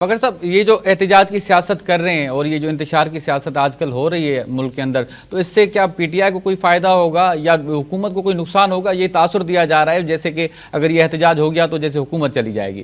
مگر صاحب یہ جو احتجاج کی سیاست کر رہے ہیں اور یہ جو انتشار کی سیاست آج کل ہو رہی ہے ملک کے اندر، تو اس سے کیا پی ٹی آئی کو کوئی فائدہ ہوگا یا حکومت کو کوئی نقصان ہوگا؟ یہ تاثر دیا جا رہا ہے جیسے کہ اگر یہ احتجاج ہو گیا تو جیسے حکومت چلی جائے گی۔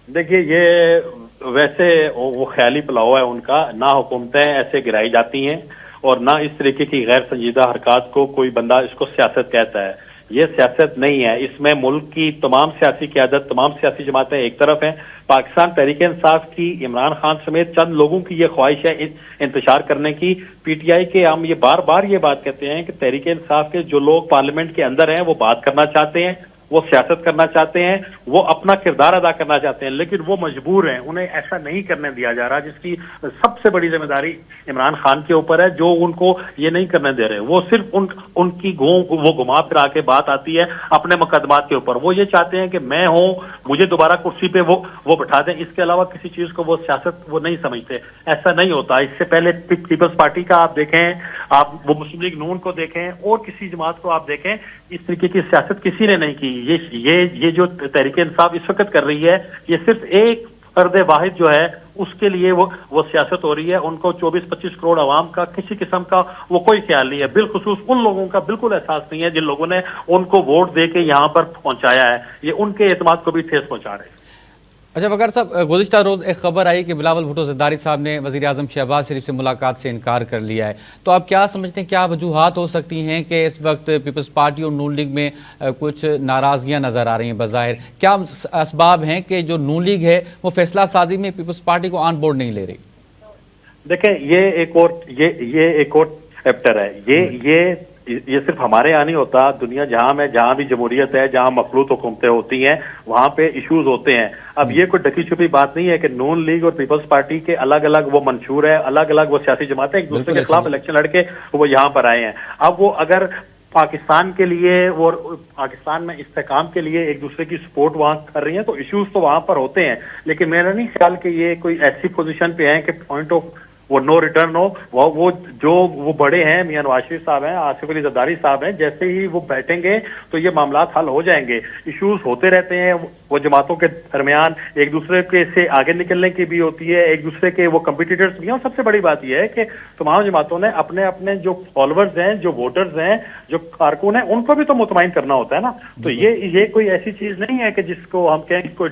دیکھیے، یہ ویسے وہ خیالی پلاؤ ہے ان کا، نہ حکومتیں ایسے گرائی جاتی ہیں اور نہ اس طریقے کی غیر سنجیدہ حرکات کو کوئی بندہ اس کو سیاست کہتا ہے۔ یہ سیاست نہیں ہے، اس میں ملک کی تمام سیاسی قیادت، تمام سیاسی جماعتیں ایک طرف ہیں۔ پاکستان تحریک انصاف کی، عمران خان سمیت چند لوگوں کی یہ خواہش ہے انتشار کرنے کی۔ پی ٹی آئی کے ہم یہ بار بار یہ بات کہتے ہیں کہ تحریک انصاف کے جو لوگ پارلیمنٹ کے اندر ہیں وہ بات کرنا چاہتے ہیں، وہ سیاست کرنا چاہتے ہیں، وہ اپنا کردار ادا کرنا چاہتے ہیں، لیکن وہ مجبور ہیں، انہیں ایسا نہیں کرنے دیا جا رہا، جس کی سب سے بڑی ذمہ داری عمران خان کے اوپر ہے، جو ان کو یہ نہیں کرنے دے رہے۔ وہ صرف ان کی وہ گھما پھرا کے بات آتی ہے اپنے مقدمات کے اوپر۔ وہ یہ چاہتے ہیں کہ میں ہوں، مجھے دوبارہ کرسی پہ وہ بٹھا دیں، اس کے علاوہ کسی چیز کو وہ سیاست وہ نہیں سمجھتے۔ ایسا نہیں ہوتا۔ اس سے پہلے پیپلز پارٹی کا آپ دیکھیں، آپ وہ مسلم لیگ نون کو دیکھیں اور کسی جماعت کو آپ دیکھیں، اس طریقے کی سیاست کسی نے نہیں کی۔ یہ جو تحریک انصاف اس وقت کر رہی ہے، یہ صرف ایک فرد واحد جو ہے اس کے لیے وہ سیاست ہو رہی ہے۔ ان کو 24-25 کروڑ عوام کا کسی قسم کا وہ کوئی خیال نہیں ہے، بالخصوص ان لوگوں کا بالکل احساس نہیں ہے جن لوگوں نے ان کو ووٹ دے کے یہاں پر پہنچایا ہے۔ یہ ان کے اعتماد کو بھی ٹھیس پہنچا رہے ہیں۔ اچھا بکر صاحب، گزشتہ روز ایک خبر آئی کہ بلاول بھٹو زرداری صاحب نے وزیر اعظم شہباز شریف سے ملاقات سے انکار کر لیا ہے، تو آپ کیا سمجھتے ہیں کیا وجوہات ہو سکتی ہیں کہ اس وقت پیپلز پارٹی اور نون لیگ میں کچھ ناراضگیاں نظر آ رہی ہیں؟ بظاہر کیا اسباب ہیں کہ جو نون لیگ ہے وہ فیصلہ سازی میں پیپلز پارٹی کو آن بورڈ نہیں لے رہی؟ دیکھیں، یہ ایک اور چیپٹر ہے۔ یہ صرف ہمارے یہاں نہیں ہوتا، دنیا جہاں بھی جمہوریت ہے، جہاں مخلوط حکومتیں ہوتی ہیں، وہاں پہ ایشوز ہوتے ہیں۔ اب یہ کوئی ڈھکی چھپی بات نہیں ہے کہ نون لیگ اور پیپلز پارٹی کے الگ الگ وہ منشور ہے، الگ الگ وہ سیاسی جماعتیں ایک دوسرے کے خلاف الیکشن لڑ کے وہ یہاں پر آئے ہیں۔ اب وہ اگر پاکستان کے لیے اور پاکستان میں استحکام کے لیے ایک دوسرے کی سپورٹ وہاں کر رہی ہیں تو ایشوز تو وہاں پر ہوتے ہیں، لیکن میرا نہیں خیال کہ یہ کوئی ایسی پوزیشن پہ ہیں کہ پوائنٹ آف وہ نو ریٹرن ہو۔ وہ بڑے ہیں، میاں نواز شریف صاحب ہیں، آصف علی زرداری صاحب ہیں، جیسے ہی وہ بیٹھیں گے تو یہ معاملات حل ہو جائیں گے۔ ایشوز ہوتے رہتے ہیں، وہ جماعتوں کے درمیان ایک دوسرے کے سے آگے نکلنے کی بھی ہوتی ہے، ایک دوسرے کے وہ کمپیٹیٹرز بھی ہیں، اور سب سے بڑی بات یہ ہے کہ تمام جماعتوں نے اپنے اپنے جو فالوورز ہیں، جو ووٹرز ہیں، جو کارکن ہیں، ان کو بھی تو مطمئن کرنا ہوتا ہے نا۔ تو یہ کوئی ایسی چیز نہیں ہے کہ جس کو ہم کہیں کوئی